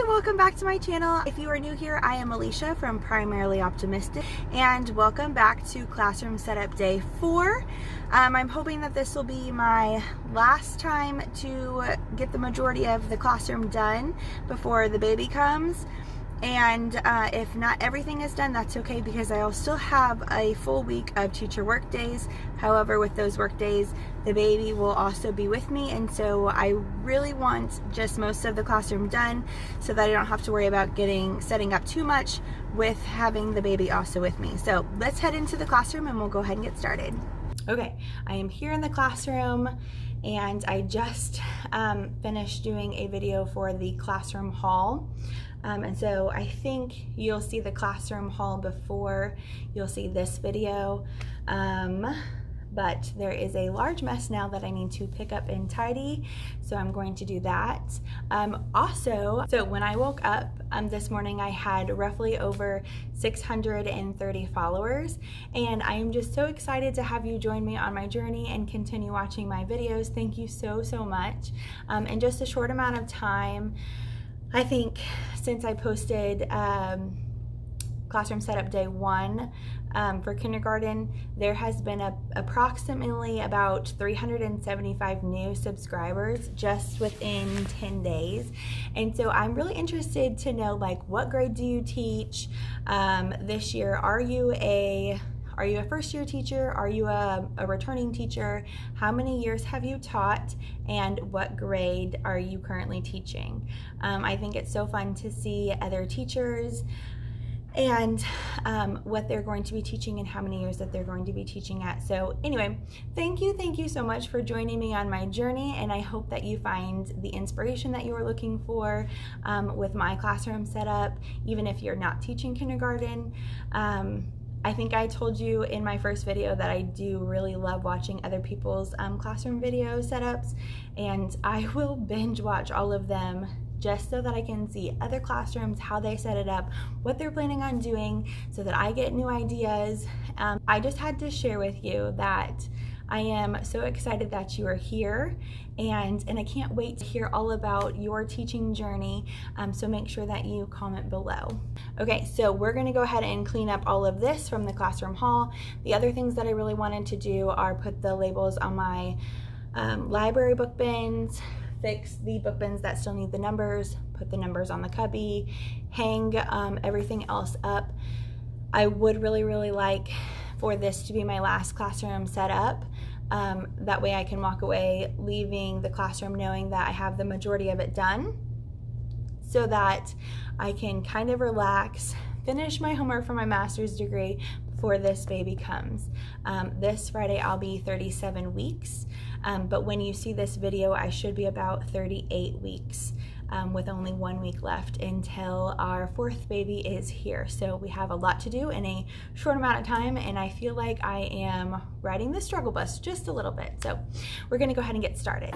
welcome back to my channel. If you are new here, I am Alicia from Primarily Optimistic, and welcome back to Classroom Setup Day 4. I'm hoping that this will be my last time to get the majority of the classroom done before the baby comes. And if not everything is done, that's okay, because I'll still have a full week of teacher work days. However, with those work days, the baby will also be with me, and so I really want just most of the classroom done so that I don't have to worry about setting up too much with having the baby also with me. So let's head into the classroom and we'll go ahead and get started. Okay, I am here in the classroom, and I just finished doing a video for the classroom haul. And so I think you'll see the classroom haul before you'll see this video. But there is a large mess now that I need to pick up and tidy, so I'm going to do that. Also, so when I woke up this morning, I had roughly over 630 followers, and I am just so excited to have you join me on my journey and continue watching my videos. Thank you so much. In just a short amount of time, I think since I posted Classroom Setup Day 1 for kindergarten, there has been approximately about 375 new subscribers just within 10 days. And so I'm really interested to know, like, what grade do you teach this year? Are you a first year teacher? Are you a returning teacher? How many years have you taught? And what grade are you currently teaching? I think it's so fun to see other teachers and what they're going to be teaching and how many years that they're going to be teaching at. So anyway, thank you so much for joining me on my journey, and I hope that you find the inspiration that you were looking for with my classroom setup, even if you're not teaching kindergarten. I think I told you in my first video that I do really love watching other people's classroom video setups, and I will binge watch all of them just so that I can see other classrooms, how they set it up, what they're planning on doing, so that I get new ideas. I just had to share with you that I am so excited that you are here, and I can't wait to hear all about your teaching journey, so make sure that you comment below. Okay, so we're gonna go ahead and clean up all of this from the classroom haul. The other things that I really wanted to do are put the labels on my library book bins, fix the book bins that still need the numbers, put the numbers on the cubby, hang everything else up. I would really like for this to be my last classroom setup. That way I can walk away leaving the classroom knowing that I have the majority of it done, so that I can kind of relax, finish my homework for my master's degree before this baby comes. This Friday I'll be 37 weeks, but when you see this video I should be about 38 weeks. With only 1 week left until our 4th baby is here. So we have a lot to do in a short amount of time, and I feel like I am riding the struggle bus just a little bit. So we're gonna go ahead and get started.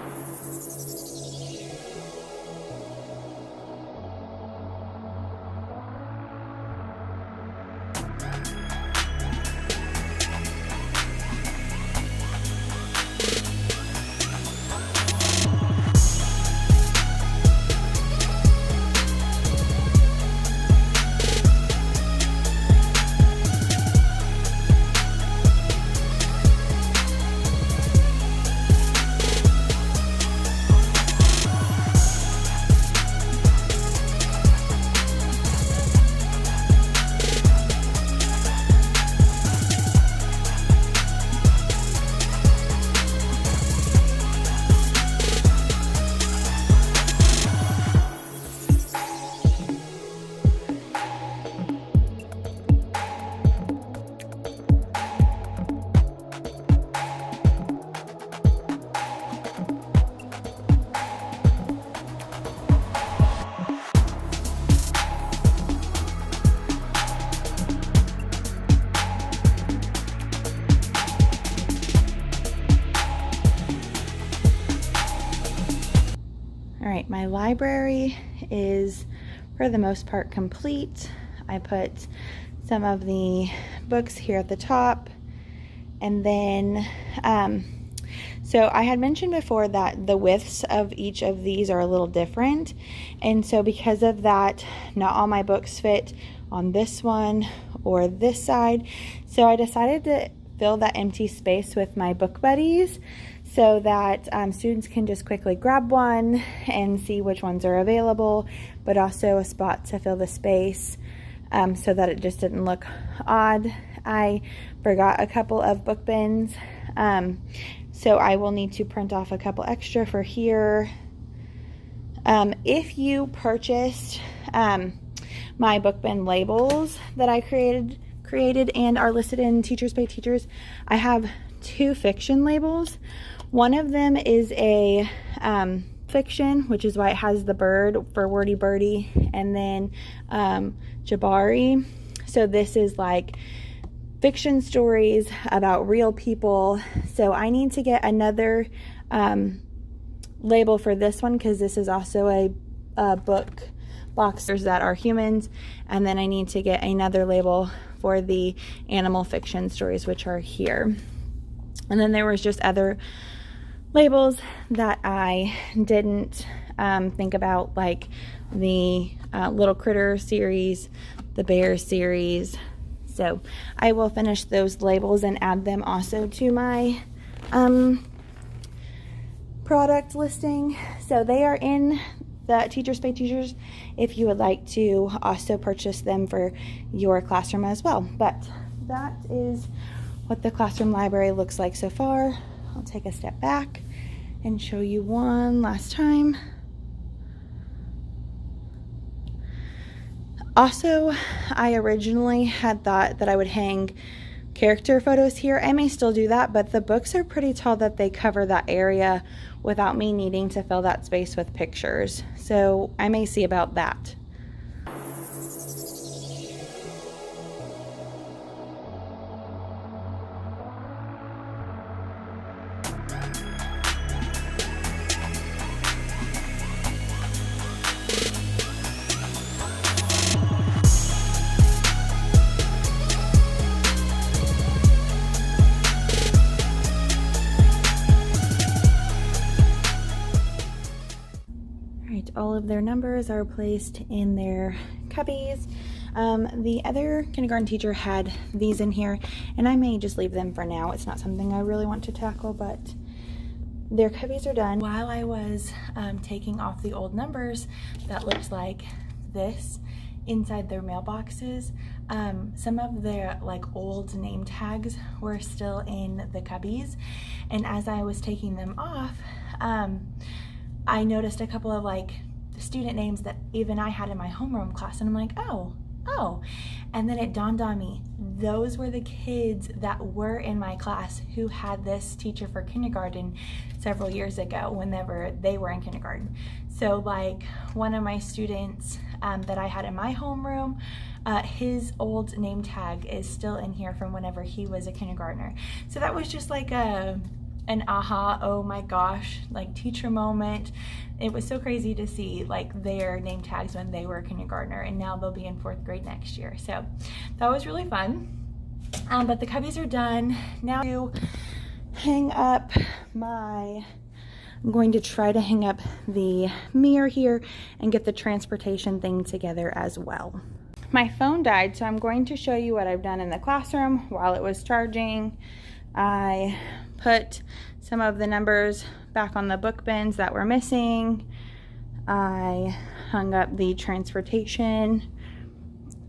Alright, my library is for the most part complete. I put some of the books here at the top, and then So I had mentioned before that the widths of each of these are a little different, and so because of that, not all my books fit on this one or this side. So I decided to fill that empty space with my book buddies so that students can just quickly grab one and see which ones are available, but also a spot to fill the space so that it just didn't look odd. I forgot a couple of book bins, so I will need to print off a couple extra for here. If you purchased my book bin labels that I created and are listed in Teachers Pay Teachers, I have 2 fiction labels. One of them is a fiction, which is why it has the bird for Wordy Birdie, and then Jabari. So this is like fiction stories about real people. So I need to get another label for this one because this is also a book boxers that are humans, and then I need to get another label for the animal fiction stories, which are here. And then there was just other labels that I didn't think about, like the Little Critter series, the Bear series. So I will finish those labels and add them also to my product listing. So they are in the Teachers Pay Teachers if you would like to also purchase them for your classroom as well. But that is what the classroom library looks like so far. I'll take a step back and show you one last time. Also, I originally had thought that I would hang character photos here. I may still do that, but the books are pretty tall that they cover that area without me needing to fill that space with pictures. So I may see about that. All of their numbers are placed in their cubbies. The other kindergarten teacher had these in here, and I may just leave them for now. It's not something I really want to tackle, but their cubbies are done. While I was taking off the old numbers that looks like this inside their mailboxes, some of their like old name tags were still in the cubbies, and as I was taking them off, I noticed a couple of like student names that even I had in my homeroom class, and I'm like, oh, and then it dawned on me, those were the kids that were in my class who had this teacher for kindergarten several years ago whenever they were in kindergarten. So like one of my students that I had in my homeroom, his old name tag is still in here from whenever he was a kindergartner. So that was just like an aha, oh my gosh, like teacher moment. It was so crazy to see like their name tags when they were a kindergartner, and now they'll be in 4th grade next year. So that was really fun. But the cubbies are done. Now to hang up I'm going to try to hang up the mirror here and get the transportation thing together as well. My phone died, so I'm going to show you what I've done in the classroom while it was charging. I put some of the numbers back on the book bins that were missing. I hung up the transportation.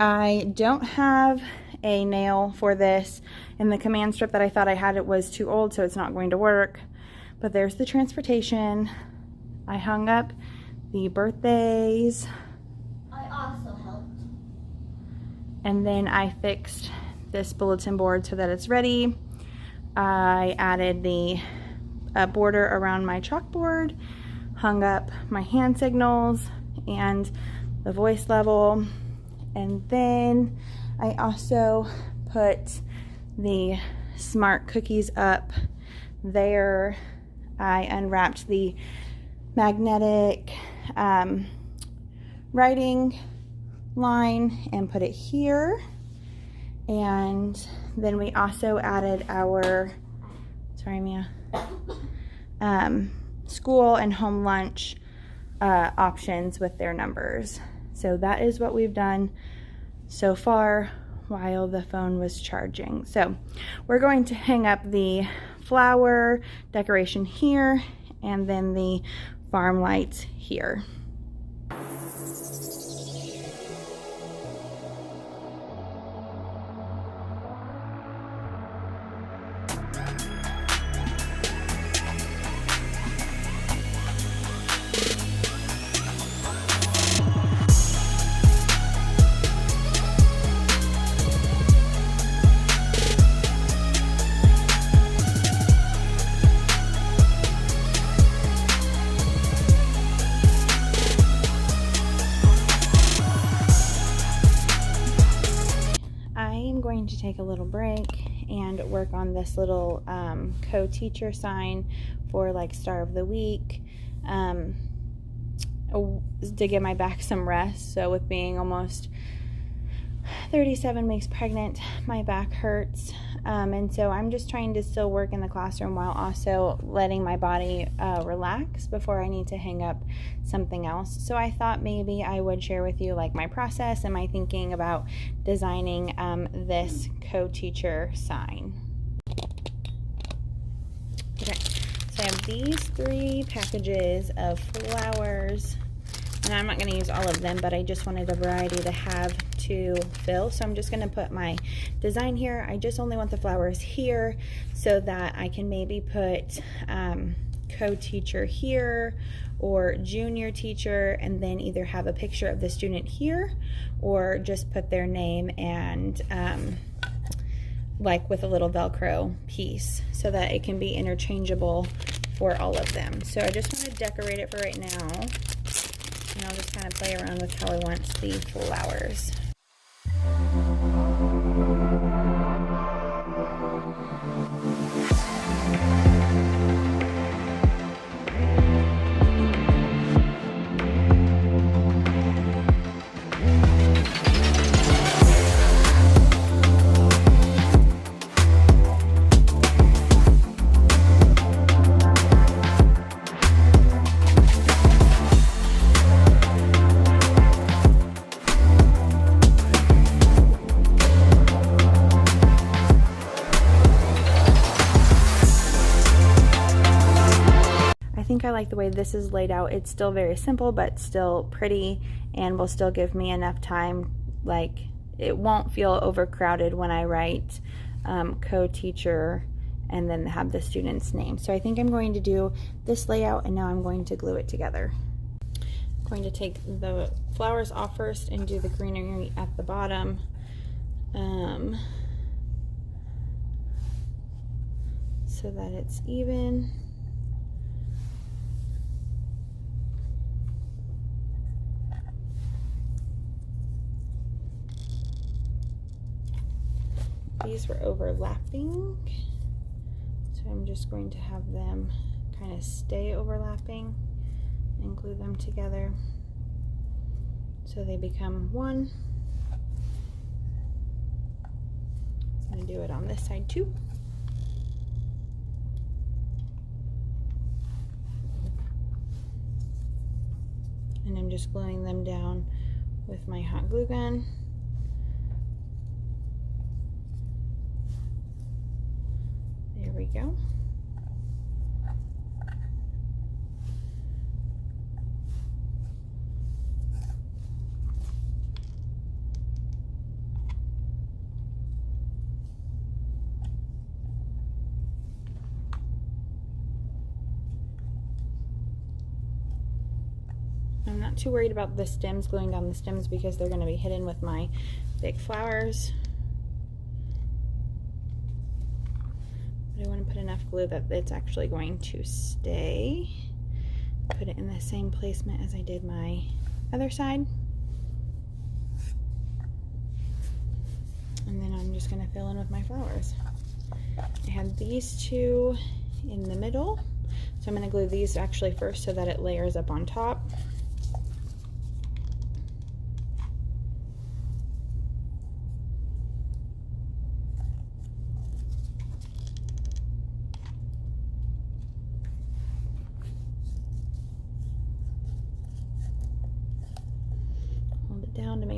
I don't have a nail for this, and the command strip that I thought I had, it was too old, so it's not going to work. But there's the transportation. I hung up the birthdays. I also helped. And then I fixed this bulletin board so that it's ready. I added the border around my chalkboard, hung up my hand signals and the voice level, and then I also put the smart cookies up there. I unwrapped the magnetic writing line and put it here. And then we also added our sorry Mia, school and home lunch options with their numbers. So that is what we've done so far while the phone was charging. So we're going to hang up the flower decoration here and then the farm lights here. To take a little break and work on this little co-teacher sign for like Star of the Week to give my back some rest. So with being almost 37 weeks pregnant, my back hurts, and so I'm just trying to still work in the classroom while also letting my body relax before I need to hang up something else. So I thought maybe I would share with you like my process and my thinking about designing this co-teacher sign. Okay, so I have these 3 packages of flowers, and I'm not going to use all of them, but I just wanted a variety to have to fill. So I'm just going to put my design here. I just only want the flowers here so that I can maybe put co-teacher here or junior teacher, and then either have a picture of the student here or just put their name and like with a little Velcro piece so that it can be interchangeable for all of them. So I just want to decorate it for right now, and I'll just kind of play around with how I want the flowers. I like the way this is laid out. It's still very simple but still pretty, and will still give me enough time, like it won't feel overcrowded when I write co-teacher and then have the student's name. So I think I'm going to do this layout, and now I'm going to glue it together. I'm going to take the flowers off first and do the greenery at the bottom. So that it's even. These were overlapping, so I'm just going to have them kind of stay overlapping and glue them together so they become one. I'm going to do it on this side too. And I'm just gluing them down with my hot glue gun. There we go. I'm not too worried about the stems, gluing down the stems, because they're going to be hidden with my big flowers. But I want to put enough glue that it's actually going to stay. Put it in the same placement as I did my other side. And then I'm just going to fill in with my flowers. I have these two in the middle, so I'm going to glue these actually first so that it layers up on top.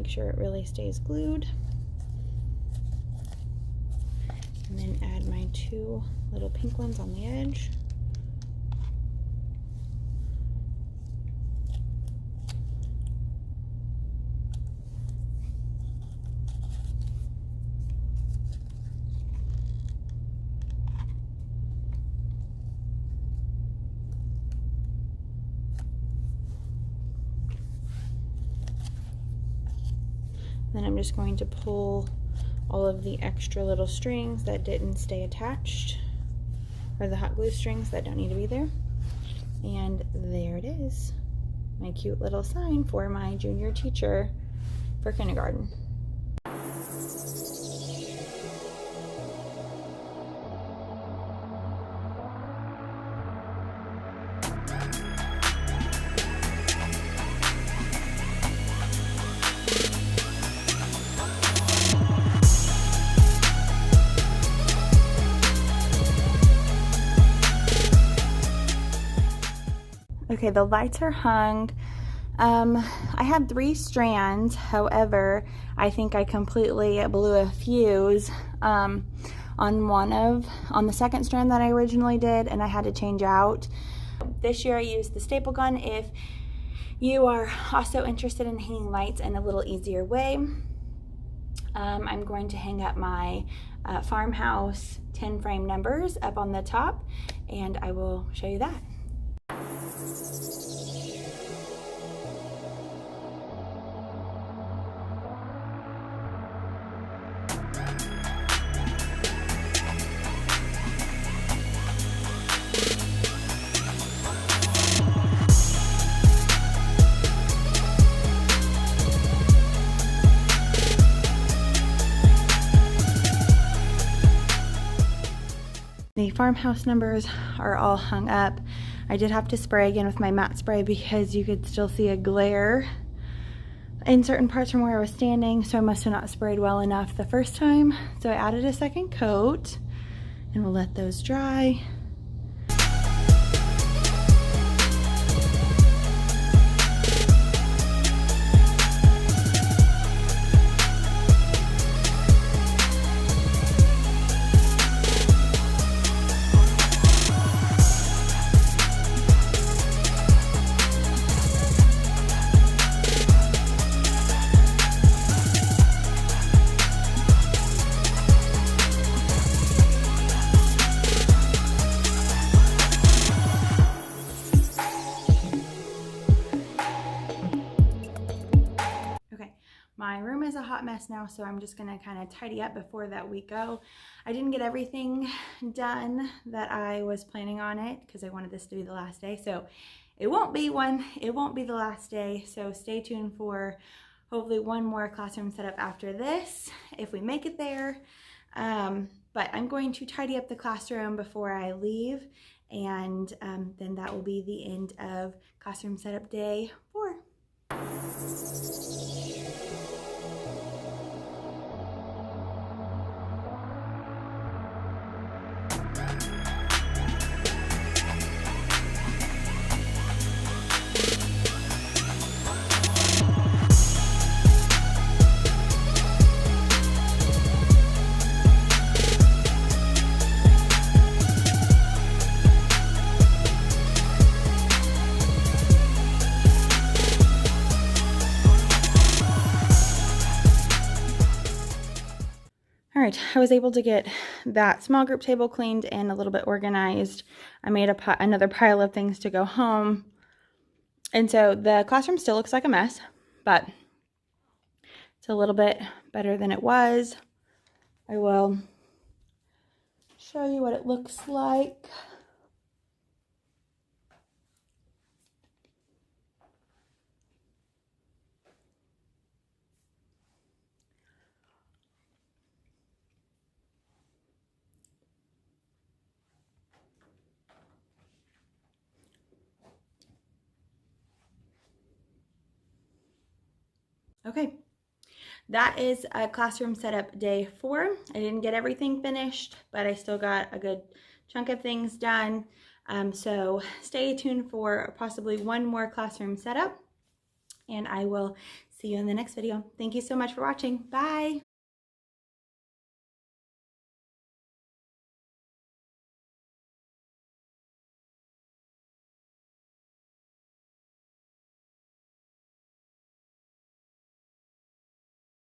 make sure it really stays glued. And then add my 2 little pink ones on the edge. Then I'm just going to pull all of the extra little strings that didn't stay attached, or the hot glue strings that don't need to be there. And there it is, my cute little sign for my junior teacher for kindergarten. Okay, the lights are hung. I had 3 strands, however, I think I completely blew a fuse on the second strand that I originally did, and I had to change out. This year I used the staple gun. If you are also interested in hanging lights in a little easier way, I'm going to hang up my Farmhouse 10 frame numbers up on the top, and I will show you that. The Farmhouse numbers are all hung up. I did have to spray again with my matte spray because you could still see a glare in certain parts from where I was standing, so I must have not sprayed well enough the first time. So I added a second coat, and we'll let those dry. My room is a hot mess now, so I'm just gonna kind of tidy up before that we go. I didn't get everything done that I was planning on it because I wanted this to be the last day, so it won't be the last day. So stay tuned for hopefully one more classroom setup after this, if we make it there. But I'm going to tidy up the classroom before I leave, and then that will be the end of classroom setup day 4. All right, I was able to get that small group table cleaned and a little bit organized. I made another pile of things to go home. And so the classroom still looks like a mess, but it's a little bit better than it was. I will show you what it looks like. Okay, that is a classroom setup day 4. I didn't get everything finished, but I still got a good chunk of things done. So stay tuned for possibly one more classroom setup. and I will see you in the next video. Thank you so much for watching. Bye.